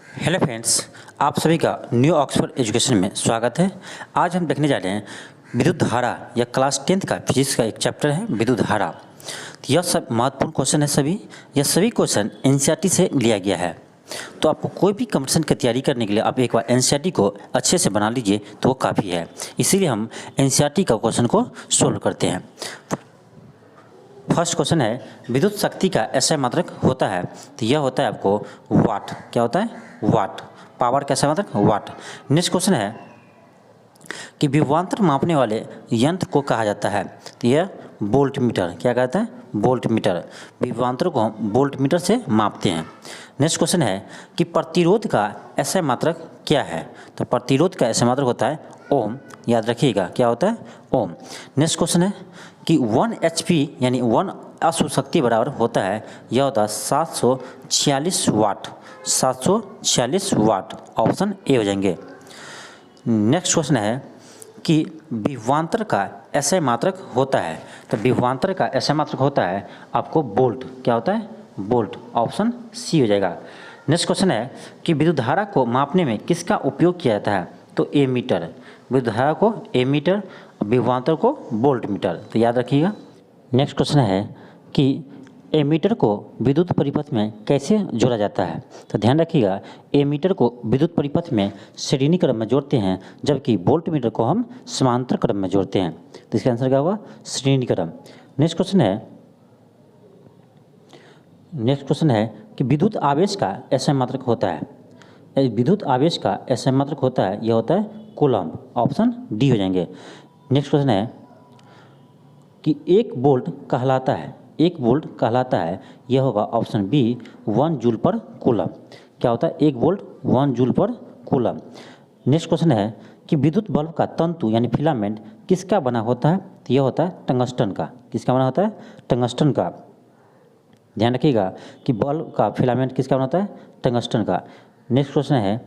Hello friends, आप सभी का न्यू ऑक्सफोर्ड एजुकेशन में स्वागत है। आज हम देखने जा रहे हैं विद्युत धारा या क्लास 10th का फिजिक्स का एक चैप्टर है विद्युत धारा। तो यह सब महत्वपूर्ण क्वेश्चन है यह सभी क्वेश्चन एनसीईआरटी से लिया गया है। तो आपको कोई भी कंपटीशन की तैयारी करने के लिए आप एक बार एनसीईआरटी को अच्छे से बना लीजिए तो वो काफ़ी है। इसीलिए हम एनसीईआरटी का क्वेश्चन को सोल्व करते हैं। फर्स्ट क्वेश्चन है विद्युत शक्ति का SI मात्रक होता है, तो यह होता है आपको वाट। क्या होता है? वाट। पावर का SI मात्रक वाट। नेक्स्ट क्वेश्चन है कि विभवांतर मापने वाले यंत्र को कहा जाता है, तो यह वोल्ट मीटर। क्या कहता है? Volt meter. विभवांतर को हम वोल्ट मीटर से मापते हैं। नेक्स्ट क्वेश्चन है कि प्रतिरोध का SI मात्रक क्या है, तो प्रतिरोध का SI मात्रक होता है ओम। याद रखिएगा क्या होता है? ओम। नेक्स्ट क्वेश्चन है कि 1 HP यानी 1 अश्व शक्ति बराबर होता है, यह होता है 746 वाट। 746 वाट। ऑप्शन ए हो जाएंगे। नेक्स्ट क्वेश्चन है कि विभवांतर का SI मात्रक होता है, तो विभवांतर का SI मात्रक होता है आपको वोल्ट। क्या होता है? वोल्ट। ऑप्शन सी हो जाएगा। नेक्स्ट क्वेश्चन है कि विद्युत धारा को मापने में किसका उपयोग किया जाता है, तो एमीटर। विद्युत धारा को एमीटर, विभवांतर को वोल्ट मीटर, तो याद रखिएगा। नेक्स्ट क्वेश्चन है कि एमीटर को विद्युत परिपथ में कैसे जोड़ा जाता है, तो ध्यान रखिएगा एमीटर को विद्युत परिपथ में श्रेणी क्रम में जोड़ते हैं, जबकि वोल्ट मीटर को हम समांतर क्रम में जोड़ते हैं। तो इसका आंसर क्या होगा? श्रेणी क्रम। नेक्स्ट क्वेश्चन है कि विद्युत आवेश का SI मात्रक होता है। विद्युत आवेश का SI मात्रक होता है, यह होता है कूलम्ब। ऑप्शन डी हो जाएंगे। नेक्स्ट क्वेश्चन है कि 1 वोल्ट कहलाता है, यह होगा option B 1 joule per coulomb. क्या होता है? 1 volt 1 joule per coulomb. Next question है कि विद्युत बल्ब का तंतु यानी फिलामेंट किसका बना होता है, तो यह होता है टंगस्टन का। किसका बना होता है? टंगस्टन का। ध्यान रखिएगा कि बल्ब का फिलामेंट किसका बना होता है? टंगस्टन का। नेक्स्ट क्वेश्चन है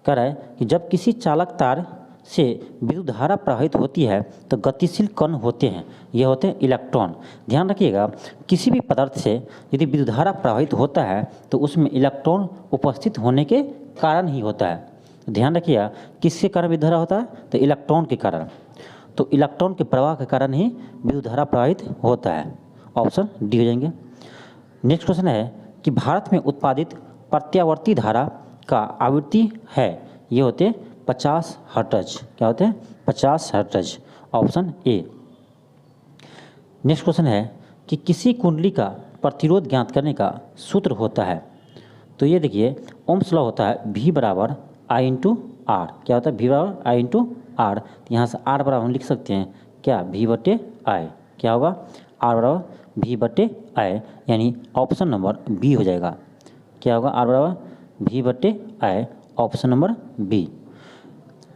कह रहा है कि जब किसी चालक तार से विद्युत धारा प्रवाहित होती है तो गतिशील कण होते हैं, यह होते हैं इलेक्ट्रॉन। ध्यान रखिएगा किसी भी पदार्थ से यदि विद्युत धारा प्रवाहित होता है तो उसमें इलेक्ट्रॉन उपस्थित होने के कारण ही होता है। ध्यान रखिएगा किसके कारण विद्युत धारा होता है, तो इलेक्ट्रॉन के कारण। तो इलेक्ट्रॉन के प्रवाह के कारण ही विद्युत धारा प्रवाहित होता है। ऑप्शन डी हो जाएंगे। नेक्स्ट क्वेश्चन है कि भारत में उत्पादित प्रत्यावर्ती धारा का आवृत्ति है, ये होते 50 हर्ट्ज। क्या होते हैं? 50 hertz. Option A. Next question है कि किसी कुंडली का प्रतिरोध ज्ञात करने का सूत्र होता है, तो ये देखिए ओम्स लॉ होता है V बराबर I इंटू आर। क्या होता है? V बराबर I इंटू आर। यहाँ से R बराबर हम लिख सकते हैं क्या? V बटे I। क्या होगा? R बराबर V बटे I, यानी ऑप्शन नंबर बी हो जाएगा। क्या होगा? R बराबर V बटे I, option number B.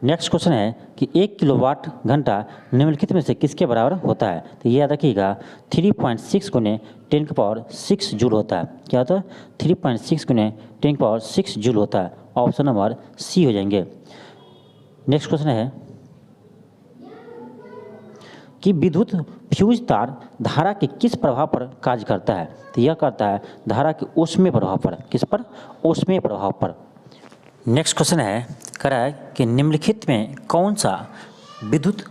Next question है कि 1 किलोवाट घंटा निम्नलिखित में से किसके बराबर होता है, तो ये याद रखिएगा 3.6 गुने 10 की पावर 6 जूल होता है। क्या होता है? 3.6 गुने 10 की पावर 6 जूल होता है। ऑप्शन नंबर सी हो जाएंगे। नेक्स्ट क्वेश्चन है कि विद्युत फ्यूज तार धारा के किस प्रभाव पर कार्य करता है, तो यह करता है धारा के ऊष्मीय प्रभाव पर। किस पर? ऊष्मीय प्रभाव पर। नेक्स्ट क्वेश्चन है कह रहा है कि निम्नलिखित में कौन सा विद्युत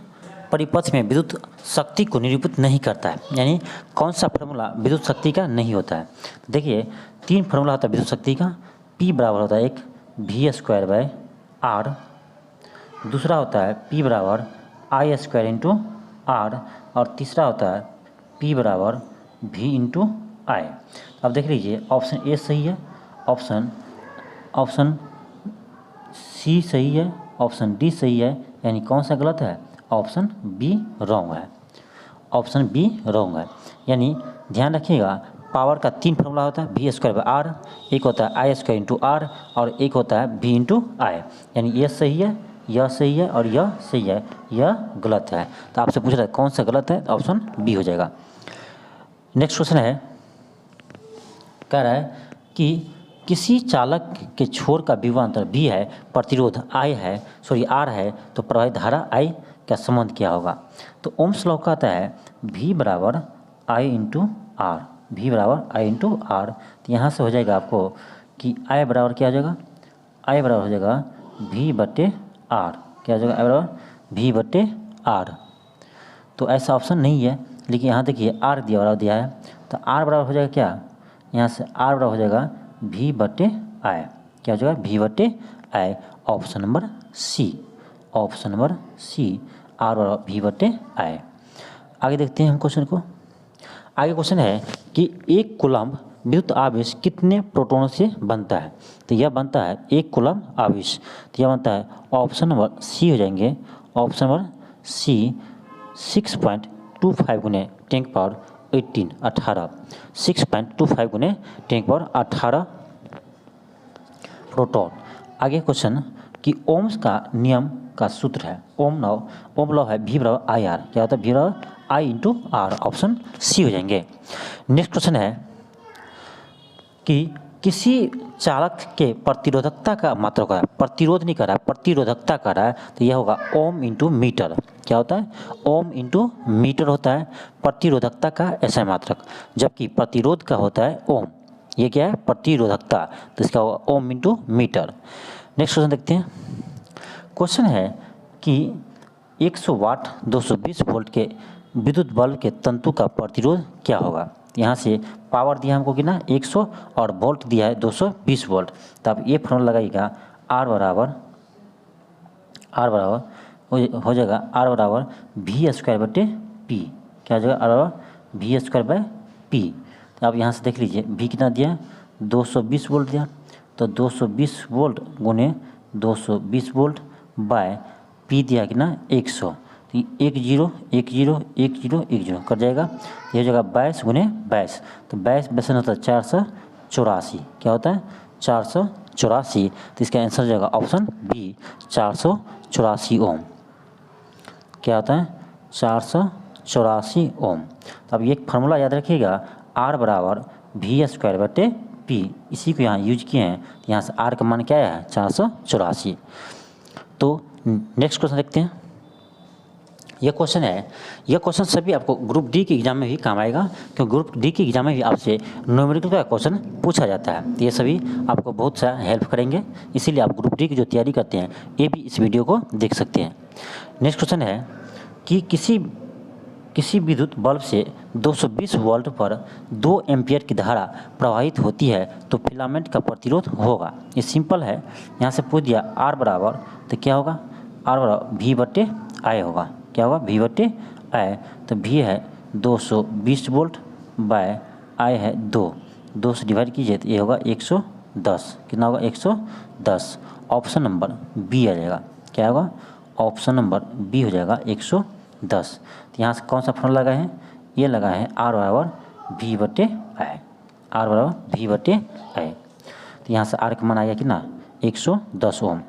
परिपथ में विद्युत शक्ति को निरूपित नहीं करता है, यानी कौन सा फार्मूला विद्युत शक्ति का नहीं होता है। देखिए 3 फार्मूला होता है विद्युत शक्ति का। P बराबर होता है एक V²/R, दूसरा होता है P बराबर I² इंटू R, और तीसरा होता है P बराबर V इंटू I। अब देख लीजिए ऑप्शन ए सही है, ऑप्शन सी सही है, ऑप्शन डी सही है, यानी कौन सा गलत है? ऑप्शन बी रॉन्ग है। ऑप्शन बी रॉन्ग है, यानी ध्यान रखिएगा पावर का 3 फार्मूला होता है V²/R, एक होता है I² इंटू R, और एक होता है V इंटू I। यानी ये सही है, यह सही है और यह सही है, यह गलत है। तो आपसे पूछ रहा है कौन सा गलत है, तो ऑप्शन बी हो जाएगा। नेक्स्ट क्वेश्चन है कह रहा है कि किसी चालक के छोर का विभवांतर V है, प्रतिरोध I है, R है, तो प्रवाहित धारा I का संबंध क्या होगा, तो ओम्स लॉ कहता है V बराबर I इंटू आर। V बराबर I इंटू आर। तो यहाँ से हो जाएगा आपको कि I बराबर क्या हो जाएगा? आई बराबर हो जाएगा V बटे आर। क्या हो जाएगा? आई बराबर V बटे आर। तो ऐसा ऑप्शन नहीं है, लेकिन यहाँ देखिए आर दिया बराबर दिया है, तो आर बराबर हो जाएगा क्या? यहाँ से आर बराबर हो जाएगा V बटे आई। क्या हो जाएगा? V बटे I. Option number C. Option number C, R बराबर V बटे आई। आगे देखते हैं हम क्वेश्चन को। आगे क्वेश्चन है कि एक कूलम्ब विद्युत आवेश कितने प्रोटॉनों से बनता है? तो यह बनता है एक कूलम्ब आवेश, तो यह बनता है ऑप्शन नंबर सी हो जाएंगे। ऑप्शन नंबर सी 6.25 गुने 10⁻18 18 6.25 गुने 10⁻18 प्रोटॉन। आगे क्वेश्चन कि ओम्स का नियम का सूत्र है ओम लॉ है V बराबर आई आर। क्या होता है? V बराबर आई इंटू आर। ऑप्शन सी हो जाएंगे। नेक्स्ट क्वेश्चन है कि किसी चालक के प्रतिरोधकता का मात्रक का प्रतिरोध नहीं कर रहा है, प्रतिरोधकता कर रहा है, तो यह होगा ओम इंटू मीटर। क्या होता है? ओम इंटू मीटर होता है प्रतिरोधकता का ऐसा मात्रक, जबकि प्रतिरोध का होता है ओम। ये क्या है? प्रतिरोधकता, तो इसका होगा ohm into metre. Next question देखते हैं। क्वेश्चन है कि 100 वाट 220 वोल्ट के विद्युत बल्ब के तंतु का प्रतिरोध क्या होगा? यहाँ से पावर दिया हमको कि ना 100 और वोल्ट दिया है 220 वोल्ट, तब ये फॉर्मूला लगाइएगा आर बराबर हो जाएगा आर बराबर V² बटे पी। क्या हो जाएगा? आर बराबर V² बाय पी। तो आप यहाँ से देख लीजिए V कितना दिया? 220 वोल्ट दिया, तो 220 वोल्ट गुने 220 वोल्ट बाय पी दिया कि ना 100, तो 1 0 1 0 1 0 1 0 कट जाएगा। ये हो जाएगा 22 गुने 22, तो 22 बेसन होता है 484। क्या होता है? 484। तो इसका आंसर हो जाएगा ऑप्शन बी 484 ओम। क्या होता है? 484 ओम। तो अब ये फार्मूला याद रखिएगा आर बराबर V² बटे पी, इसी को यहाँ यूज किए हैं, तो यहाँ से आर का मान क्या है? 484। तो नेक्स्ट क्वेश्चन देखते हैं। यह क्वेश्चन सभी आपको ग्रुप डी के एग्जाम में भी काम आएगा, क्योंकि ग्रुप डी के एग्जाम में भी आपसे न्यूमेरिकल का क्वेश्चन पूछा जाता है। तो ये सभी आपको बहुत सा हेल्प करेंगे, इसीलिए आप ग्रुप डी की जो तैयारी करते हैं ये भी इस वीडियो को देख सकते हैं। नेक्स्ट क्वेश्चन है कि किसी विद्युत बल्ब से 220 वोल्ट पर 2 एम्पियर की धारा प्रवाहित होती है तो फिलामेंट का प्रतिरोध होगा। ये सिंपल है, यहाँ से पूछ दिया आर बराबर, तो क्या होगा? आर बराबर V बटे आई होगा। क्या होगा? V बटे आई। तो V है 220 वोल्ट बाय आई है 2 से डिवाइड कीजिए तो ये होगा 110। कितना होगा? 110। ऑप्शन नंबर बी आ जाएगा। क्या होगा? ऑप्शन नंबर बी हो जाएगा 110। तो यहाँ से कौन सा फॉर्मूला लगा है? ये लगा है आर बराबर V बटे आई। आर बराबर V बटे आई। तो यहाँ से आर का मान आ गया कि ना 110 ओम।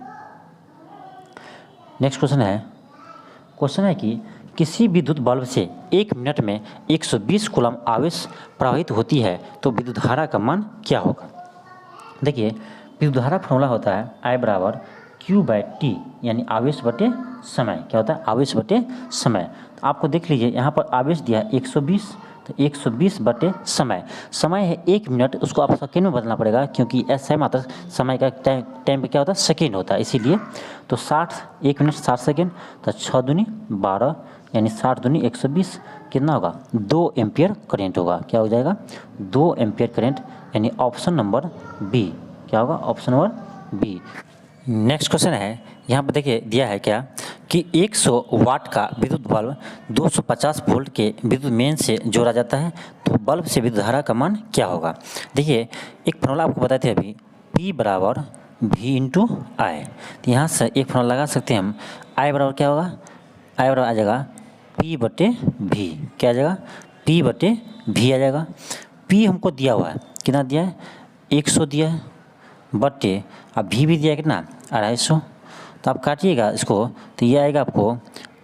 नेक्स्ट क्वेश्चन है कि किसी विद्युत बल्ब से 1 मिनट में 120 कूलम्ब आवेश प्रवाहित होती है तो विद्युत धारा का मान क्या होगा? देखिए विद्युत धारा फॉर्मूला होता है आई बराबर Q/T, यानी आवेश बटे समय। क्या होता है? आवेश बटे समय। तो आपको देख लीजिए यहाँ पर आवेश दिया है 120, तो 120 बटे समय है 1 मिनट, उसको आप सेकेंड में बदलना पड़ेगा, क्योंकि ऐसा मात्र समय का टाइम क्या होता है? सेकेंड होता है, इसीलिए। तो 1 मिनट 60 सेकेंड, तो 6 दूनी 12, यानी 60 दूनी 120। कितना होगा? 2 एम्पियर करेंट होगा। क्या हो जाएगा? 2 एम्पियर करेंट, यानी ऑप्शन नंबर बी। क्या होगा? Option number B. Next question है, यहाँ पर देखिए दिया है क्या कि 100 वाट का विद्युत बल्ब 250 वोल्ट के विद्युत मेन से जोड़ा जाता है तो बल्ब से विद्युत धारा का मान क्या होगा? देखिए एक फॉर्मूला आपको बताए थे अभी, P बराबर V इंटू आई। तो यहाँ से एक फॉर्मूला लगा सकते हैं हम, आई बराबर क्या होगा? आई बराबर आ जाएगा P बटे V। क्या आ जाएगा? P बटे V आ जाएगा। P हमको दिया हुआ है, कितना दिया है? 100 दिया है, बटे अब V भी दिया है कितना? 250। तो आप काटिएगा इसको, तो ये आएगा आपको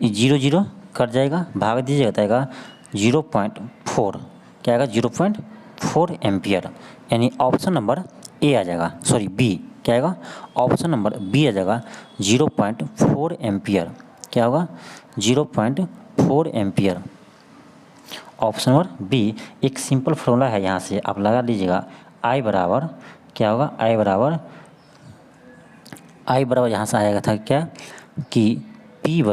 0 0 कट जाएगा, भाग दीजिएगा तो आएगा 0.4। क्या आएगा? 0.4 एम्पियर, यानी ऑप्शन नंबर ए आ जाएगा, सॉरी बी। क्या आएगा? ऑप्शन नंबर बी आ जाएगा 0.4 एम्पियर। क्या होगा? 0.4 एम्पियर। ऑप्शन नंबर बी एक सिंपल फॉर्मूला है, यहाँ से आप लगा लीजिएगा आई बराबर क्या होगा? आई बराबर आई बराबर यहाँ से आएगा था क्या कि P/V,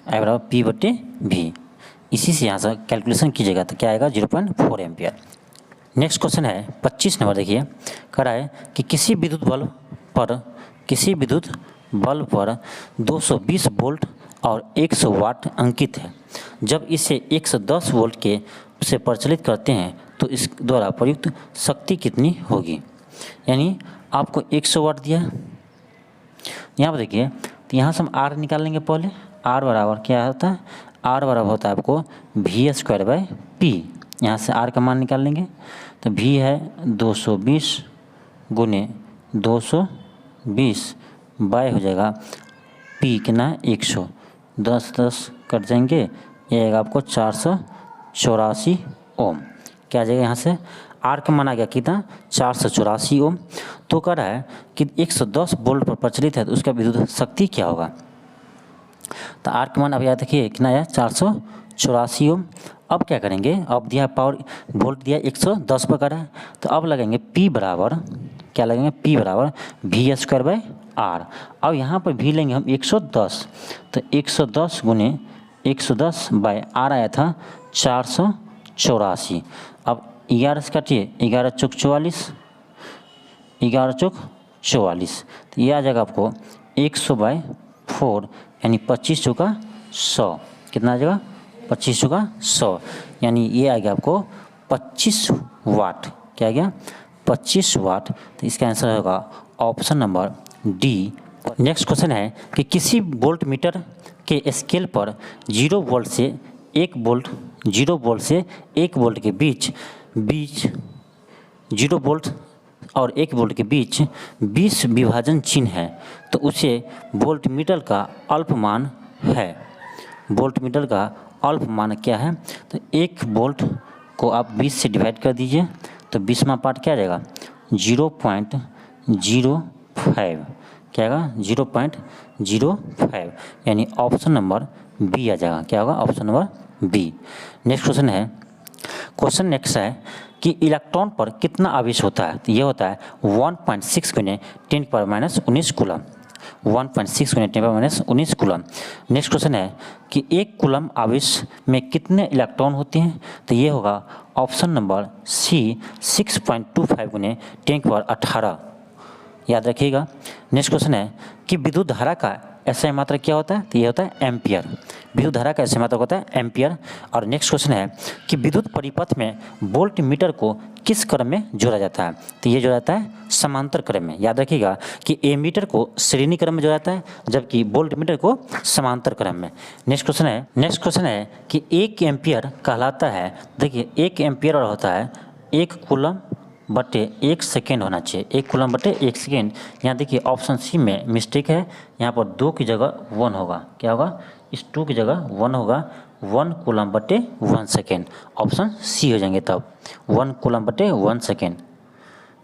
आई बराबर P/V। इसी से यहाँ से कैलकुलेशन कीजिएगा तो क्या आएगा 0.4 एम्पियर। नेक्स्ट क्वेश्चन है 25 नंबर, देखिए कह रहा है कि किसी विद्युत बल्ब पर 220 वोल्ट और 100 वाट अंकित है। जब इसे 110 वोल्ट के से प्रचलित करते हैं तो इस द्वारा प्रयुक्त शक्ति कितनी होगी। यानी आपको 100 वाट दिया है, यहाँ पर देखिए, तो यहाँ से हम R निकाल लेंगे पहले। R बराबर क्या होता है, R बराबर होता है आपको V²/P। यहाँ से R का मान निकाल लेंगे तो V है 220 गुने 220 बाय हो जाएगा P कितना है 100, 10 कट जाएंगे, ये आएगा आपको 484 ओम। क्या आ जाएगा यहाँ से R का मान आ गया कितना 484 ओम। तो कह रहा है कि 110 वोल्ट पर प्रचलित है तो उसका विद्युत शक्ति क्या होगा। तो R का मान अब याद देखिए कितना आया 484 ओम। अब क्या करेंगे, अब दिया पावर वोल्ट दिया 110 पर कर रहा है, तो अब लगेंगे P बराबर क्या लगेंगे, P बराबर V²/R। अब यहाँ पर V लेंगे हम 110, तो 110 गुने 110 बाय R आया था 484। अब 11 से काटिए, 11 चौक 44, 11 चौक 44, तो ये आ जाएगा आपको 100/4 यानी 25 चौका 100। कितना आ जाएगा 25 चौका 100, यानी ये आ गया आपको 25 वाट। क्या आ गया 25 वाट। तो इसका आंसर होगा option number D. Next question है कि किसी वोल्ट मीटर के स्केल पर 0 वोल्ट से 1 वोल्ट के बीच 0 वोल्ट और 1 वोल्ट के बीच 20 विभाजन चिन्ह है तो उसे वोल्ट मीटर का अल्पमान है। वोल्ट मीटर का अल्पमान क्या है, तो 1 वोल्ट को आप 20 से डिवाइड कर दीजिए तो 20वां पार्ट क्या आ जाएगा 0.05। क्या आएगा 0.05, यानी ऑप्शन नंबर बी आ जाएगा। क्या होगा option number B. Next question है, क्वेश्चन नेक्स्ट है कि इलेक्ट्रॉन पर कितना आवेश होता है, तो ये होता है 1.6 गुने 10⁻⁻19 कूलम, 1.6 गुने 10⁻⁻19 कूलम। नेक्स्ट क्वेश्चन है कि 1 कूलम आवेश में कितने इलेक्ट्रॉन होते हैं, तो ये होगा ऑप्शन नंबर सी 6.25 गुने 10⁻18। याद रखिएगा। नेक्स्ट क्वेश्चन है कि विद्युत धारा का SI मात्रक क्या होता है, तो ये होता है एम्पियर। विद्युत धारा का SI मात्रक होता है एम्पियर। और नेक्स्ट क्वेश्चन है कि विद्युत परिपथ में वोल्ट मीटर को किस क्रम में जोड़ा जाता है, तो ये जोड़ा जाता है समांतर क्रम में। याद रखिएगा कि एमीटर को श्रेणी क्रम में जोड़ा जाता है जबकि वोल्ट मीटर को समांतर क्रम में। नेक्स्ट क्वेश्चन है कि 1 एम्पियर कहलाता है, देखिए 1 एम्पियर और होता है 1 कूलम बटे 1 सेकेंड होना चाहिए, 1 कूलम बटे 1 सेकेंड। यहाँ देखिए ऑप्शन सी में मिस्टेक है, यहाँ पर 2 की जगह 1 होगा। क्या होगा, इस 2 की जगह 1 होगा, 1 कूलम बटे 1 सेकेंड, ऑप्शन सी हो जाएंगे तब 1 कूलम बटे 1 सेकेंड,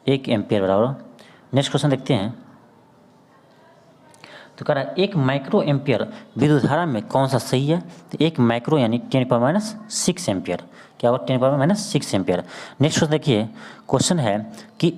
1 एम्पियर बराबर। नेक्स्ट क्वेश्चन देखते हैं, तो कह रहा है 1 माइक्रो एम्पियर विद्युत धारा में कौन सा सही है, तो 1 माइक्रो यानी 10⁻⁻6 एम्पियर। क्या होगा 10⁻⁻6 एम्पियर। नेक्स्ट क्वेश्चन देखिए, क्वेश्चन है कि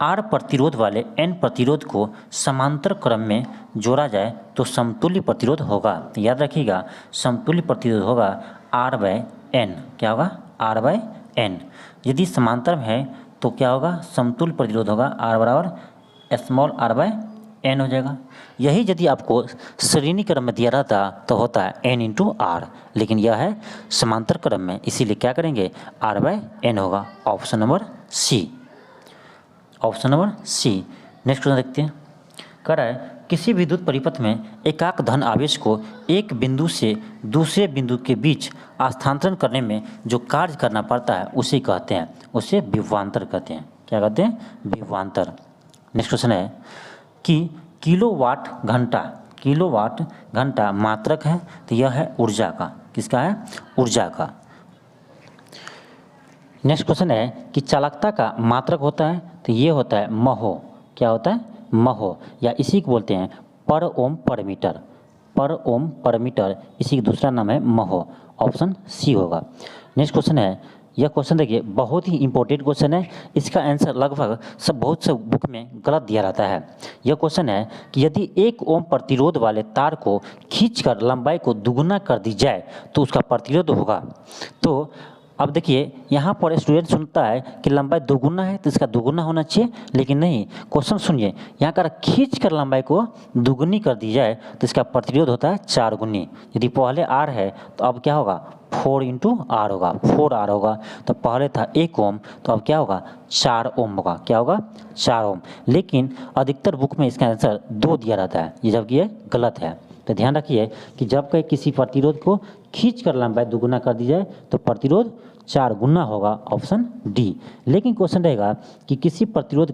R प्रतिरोध वाले N प्रतिरोध को समांतर क्रम में जोड़ा जाए तो समतुल्य प्रतिरोध होगा। तो याद रखिएगा समतुल्य प्रतिरोध होगा R/N। क्या होगा R/N। यदि समांतर में है तो क्या होगा समतुल्य प्रतिरोध होगा R बराबर r/N हो जाएगा। यही यदि आपको श्रेणी क्रम में दिया रहता तो होता है N × R, लेकिन यह है समांतर क्रम में, इसीलिए क्या करेंगे R/N होगा, option number C, option number C. Next question देखते हैं, कह रहा है किसी विद्युत परिपथ में एकाक धन आवेश को एक बिंदु से दूसरे बिंदु के बीच स्थानांतरण करने में जो कार्य करना पड़ता है उसे कहते हैं, उसे विभवांतर कहते हैं। क्या कहते हैं, विभवांतर। नेक्स्ट क्वेश्चन है कि किलोवाट घंटा मात्रक है, तो यह है ऊर्जा का, किसका है, ऊर्जा का। नेक्स्ट क्वेश्चन है कि चालकता का मात्रक होता है, तो ये होता है महो। क्या होता है, महो, या इसी को बोलते हैं पर ओम पर मीटर, पर ओम पर मीटर, इसी का दूसरा नाम है महो, ऑप्शन सी होगा। नेक्स्ट क्वेश्चन है, यह क्वेश्चन देखिए बहुत ही इंपॉर्टेंट क्वेश्चन है, इसका आंसर लगभग बहुत से बुक में गलत दिया रहता है। यह क्वेश्चन है कि यदि 1 ओम प्रतिरोध वाले तार को खींचकर लंबाई को दुगुना कर दी जाए तो उसका प्रतिरोध होगा। तो अब देखिए यहाँ पर स्टूडेंट सुनता है कि लंबाई दोगुना है तो इसका दोगुना होना चाहिए, लेकिन नहीं। क्वेश्चन सुनिए, यहाँ कर खींच कर लंबाई को दुगुनी कर दी जाए तो इसका प्रतिरोध होता है 4 गुनी। यदि पहले R है तो अब क्या होगा 4 × R होगा, 4R होगा। तो पहले था 1 ओम तो अब क्या होगा 4 ओम होगा। क्या होगा 4 ओम। लेकिन अधिकतर बुक में इसका आंसर 2 दिया रहता है, ये जबकि ये गलत है। तो ध्यान रखिए कि जब कहीं किसी प्रतिरोध को खींच कर लंबाई दुगुना कर दी जाए तो प्रतिरोध 4 गुना होगा, ऑप्शन डी। लेकिन क्वेश्चन रहेगा कि किसी प्रतिरोध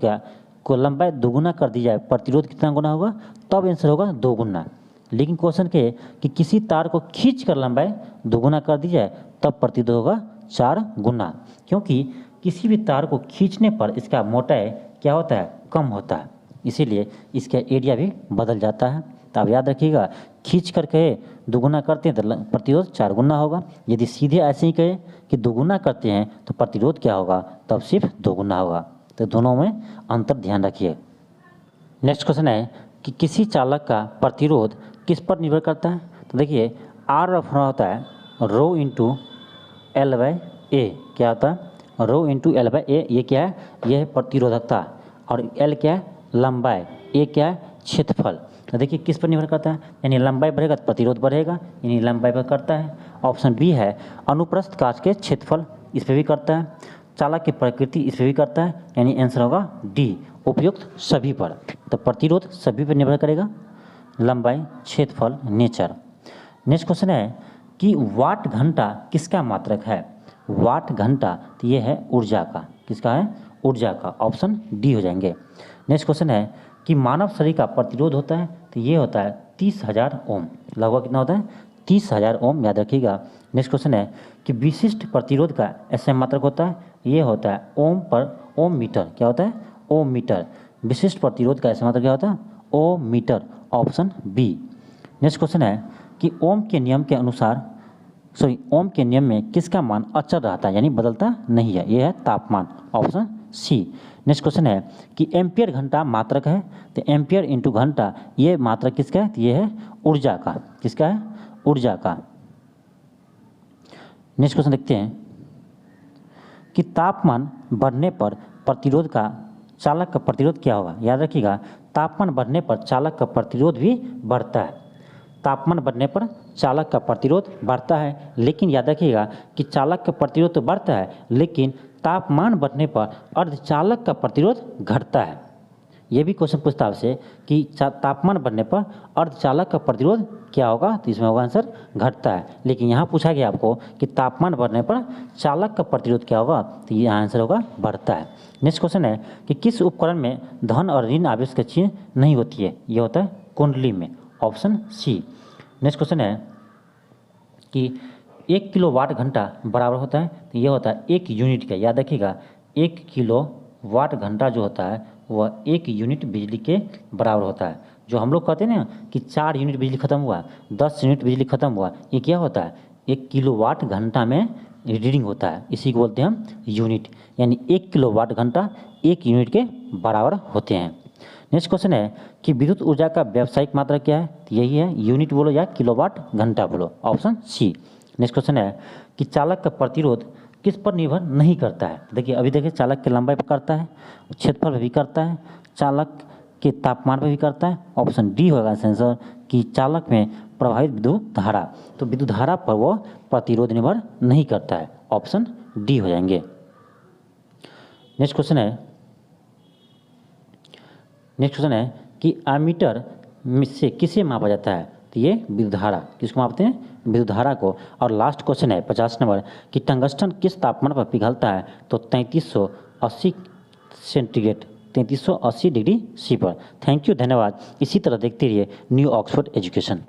को लंबाई दुगुना कर दी जाए प्रतिरोध कितना गुना होगा, तब आंसर होगा 2 गुना। लेकिन क्वेश्चन के कि किसी तार को खींच कर लंबाई दुगुना कर दी जाए तब प्रतिरोध होगा 4 गुना, क्योंकि किसी भी तार को खींचने पर इसका मोटाई क्या होता है कम होता है, इसीलिए इसका एरिया भी बदल जाता है। तो आप याद रखिएगा, खींच कर कहे दुगुना करते हैं तो प्रतिरोध 4 गुना होगा। यदि सीधे ऐसे ही कहे कि दुगुना करते हैं तो प्रतिरोध क्या होगा, तब सिर्फ 2 गुना होगा। तो दोनों में अंतर ध्यान रखिए। नेक्स्ट क्वेश्चन है कि किसी चालक का प्रतिरोध किस पर निर्भर करता है। तो देखिए R होता है रो इंटू L/A। क्या होता है रो इंटू L/A। ये क्या है, यह है प्रतिरोधकता, और L क्या है लंबाई, A क्या है क्षेत्रफल। तो देखिए किस पर निर्भर करता है, यानी लंबाई बढ़ेगा तो प्रतिरोध बढ़ेगा, यानी लंबाई पर करता है। ऑप्शन बी है अनुप्रस्थ काट के क्षेत्रफल, इस पर भी करता है। चालक की प्रकृति, इस पर भी करता है, यानी आंसर होगा डी उपयुक्त सभी पर। तो प्रतिरोध सभी पर निर्भर करेगा, लंबाई, क्षेत्रफल, नेचर। नेक्स्ट क्वेश्चन है कि वाट घंटा किसका मात्रक है। वाट घंटा तो ये है ऊर्जा का, किसका है ऊर्जा का, ऑप्शन डी हो जाएंगे। नेक्स्ट क्वेश्चन है कि मानव शरीर का प्रतिरोध होता है तो ये होता है 30,000 ओम। लगभग कितना होता है 30,000 ओम, याद रखिएगा। नेक्स्ट क्वेश्चन है कि विशिष्ट प्रतिरोध का SI मात्रक होता है, ये होता है ओम पर ओम मीटर। क्या होता है ओम मीटर। विशिष्ट प्रतिरोध का SI मात्रक क्या होता है ohm metre, option B. Next question है कि ओम के नियम के अनुसार ओम के नियम में किसका मान अचल रहता है, यानी बदलता नहीं है, यह है तापमान, ऑप्शन सी। नेक्स्ट क्वेश्चन है कि एम्पियर घंटा मात्रक है, तो एम्पियर इंटू घंटा ये मात्रक किसका है, तो ये है ऊर्जा का, किसका है ऊर्जा का। नेक्स्ट क्वेश्चन देखते हैं कि तापमान बढ़ने पर प्रतिरोध का चालक का प्रतिरोध क्या होगा। याद रखिएगा तापमान बढ़ने पर चालक का प्रतिरोध भी बढ़ता है। तापमान बढ़ने पर चालक का प्रतिरोध बढ़ता है, लेकिन याद रखिएगा कि चालक का प्रतिरोध तो बढ़ता है, लेकिन तापमान बढ़ने पर अर्धचालक का प्रतिरोध घटता है। ये भी क्वेश्चन पूछता है आपसे कि तापमान बढ़ने पर अर्धचालक का प्रतिरोध क्या होगा, तो इसमें होगा आंसर घटता है। लेकिन यहाँ पूछा गया आपको कि तापमान बढ़ने पर चालक का प्रतिरोध क्या होगा, तो यहाँ आंसर होगा बढ़ता है। नेक्स्ट क्वेश्चन है कि किस उपकरण में धन और ऋण आवेश का चिन्ह नहीं होती है, ये होता है कुंडली में, ऑप्शन सी। नेक्स्ट क्वेश्चन है कि 1 किलोवाट घंटा बराबर होता है, तो यह होता है 1 यूनिट का। याद रखिएगा 1 किलोवाट घंटा जो होता है वह 1 यूनिट बिजली के बराबर होता है। जो हम लोग कहते हैं ना कि 4 यूनिट बिजली खत्म हुआ, 10 यूनिट बिजली खत्म हुआ, ये क्या होता है 1 किलोवाट घंटा में रीडिंग होता है, इसी को बोलते हैं हम यूनिट। यानी 1 किलोवाट घंटा 1 यूनिट के बराबर होते हैं। नेक्स्ट क्वेश्चन है कि विद्युत ऊर्जा का व्यावसायिक मात्रा क्या है, तो यही है यूनिट बोलो या किलोवाट घंटा बोलो, ऑप्शन सी। नेक्स्ट क्वेश्चन है कि चालक का प्रतिरोध किस पर निर्भर नहीं करता है। देखिए अभी देखिए चालक के लंबाई पर करता है, क्षेत्रफल पर भी करता है, चालक के तापमान पर भी करता है, ऑप्शन डी होगा आंसर कि चालक में प्रवाहित विद्युत धारा, तो विद्युत धारा पर वो प्रतिरोध निर्भर नहीं करता है, ऑप्शन डी हो जाएंगे। नेक्स्ट क्वेश्चन है कि एमीटर से किसे मापा जाता है, तो ये विद्युत धारा, किसको मापते हैं विद्युत धारा को। और लास्ट क्वेश्चन है 50 नंबर कि टंगस्टन किस तापमान पर पिघलता है, तो 3380 सेंटीग्रेड, 3380 डिग्री सी पर। थैंक यू, धन्यवाद। इसी तरह देखते रहिए न्यू ऑक्सफोर्ड एजुकेशन।